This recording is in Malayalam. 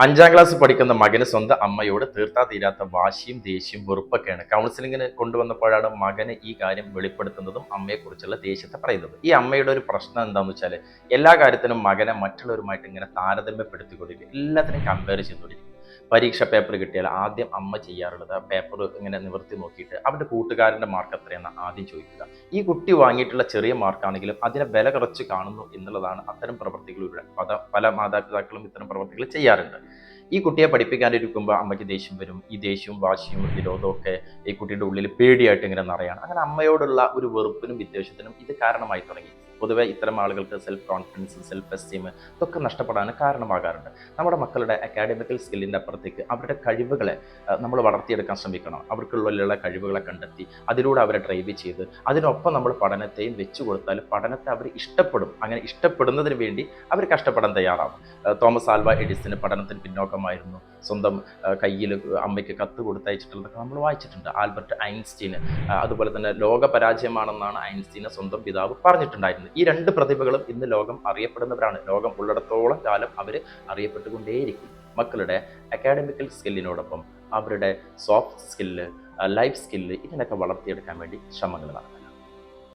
അഞ്ചാം ക്ലാസ് പഠിക്കുന്ന മകന് സ്വന്തം അമ്മയോട് തീർത്താ തീരാത്ത വാശിയും ദേഷ്യവും വെറുപ്പൊക്കെയാണ്. കൗൺസിലിങ്ങിന് കൊണ്ടുവന്നപ്പോഴാണ് മകന് ഈ കാര്യം വെളിപ്പെടുത്തുന്നതും അമ്മയെക്കുറിച്ചുള്ള ദേഷ്യത്തെ പറയുന്നത്. ഈ അമ്മയുടെ ഒരു പ്രശ്നം എന്താണെന്ന് വെച്ചാൽ എല്ലാ കാര്യത്തിനും മകനെ മറ്റുള്ളവരുമായിട്ട് ഇങ്ങനെ താരതമ്യപ്പെടുത്തിക്കൊണ്ടിരിക്കും, എല്ലാത്തിനും കമ്പയർ ചെയ്തുകൊണ്ടിരിക്കും. പരീക്ഷ പേപ്പർ കിട്ടിയാൽ ആദ്യം അമ്മ ചെയ്യാറുള്ളത് ആ പേപ്പർ ഇങ്ങനെ നിവർത്തി നോക്കിയിട്ട് അവരുടെ കൂട്ടുകാരൻ്റെ മാർക്ക് എത്രയെന്ന് ആദ്യം ചോദിക്കുക. ഈ കുട്ടി വാങ്ങിയിട്ടുള്ള ചെറിയ മാർക്കാണെങ്കിലും അതിനെ വില കുറച്ച് കാണുന്നു എന്നുള്ളതാണ് അത്തരം പ്രവർത്തികളിലൂടെ പല മാതാപിതാക്കളും ഇത്തരം പ്രവർത്തികൾ ചെയ്യാറുണ്ട്. ഈ കുട്ടിയെ പഠിപ്പിക്കാനിരിക്കുമ്പോൾ അമ്മയ്ക്ക് ദേഷ്യം വരും. ഈ ദേഷ്യവും വാശിയും വിരോധവും ഒക്കെ ഈ കുട്ടിയുടെ ഉള്ളിൽ പേടിയായിട്ട് ഇങ്ങനെ നിറയാണ്. അങ്ങനെ അമ്മയോടുള്ള ഒരു വെറുപ്പിനും വിദ്വേഷത്തിനും ഇത് കാരണമായി തുടങ്ങി. പൊതുവെ ഇത്തരം ആളുകൾക്ക് സെൽഫ് കോൺഫിഡൻസ്, സെൽഫ് എസ്റ്റീം ഇതൊക്കെ നഷ്ടപ്പെടാൻ കാരണമാകാറുണ്ട്. നമ്മുടെ മക്കളുടെ അക്കാഡമിക്കൽ സ്കില്ലിൻ്റെ അപ്പുറത്തേക്ക് അവരുടെ കഴിവുകളെ നമ്മൾ വളർത്തിയെടുക്കാൻ ശ്രമിക്കണം. അവർക്കുള്ളിലുള്ള കഴിവുകളെ കണ്ടെത്തി അതിലൂടെ അവരെ ഡ്രൈവ് ചെയ്ത് അതിനൊപ്പം നമ്മൾ പഠനത്തെയും വെച്ചു കൊടുത്താൽ പഠനത്തെ അവർ ഇഷ്ടപ്പെടും. അങ്ങനെ ഇഷ്ടപ്പെടുന്നതിന് വേണ്ടി അവർ കഷ്ടപ്പെടാൻ തയ്യാറാവും. തോമസ് ആൽവ എഡിസന് പഠനത്തിന് പിന്നോക്കമായിരുന്നു. സ്വന്തം കയ്യിൽ അമ്മയ്ക്ക് കത്ത് കൊടുത്തയച്ചിട്ടുള്ളതൊക്കെ നമ്മൾ വായിച്ചിട്ടുണ്ട്. ആൽബർട്ട് ഐൻസ്റ്റീന് അതുപോലെ തന്നെ ലോക പരാജയമാണെന്നാണ് ഐൻസ്റ്റീനെ സ്വന്തം പിതാവ് പറഞ്ഞിട്ടുണ്ടായിരുന്നത്. ഈ രണ്ട് പ്രതിഭകളും ഇന്ന് ലോകം അറിയപ്പെടുന്നവരാണ്. ലോകം ഉള്ളിടത്തോളം കാലം അവർ അറിയപ്പെട്ടുകൊണ്ടേയിരിക്കും. മക്കളുടെ അക്കാഡമിക്കൽ സ്കില്ലിനോടൊപ്പം അവരുടെ സോഫ്റ്റ് സ്കില്ല്, ലൈഫ് സ്കില്ല് ഇതിനൊക്കെ വളർത്തിയെടുക്കാൻ വേണ്ടി ശ്രമങ്ങൾ നടത്തുക.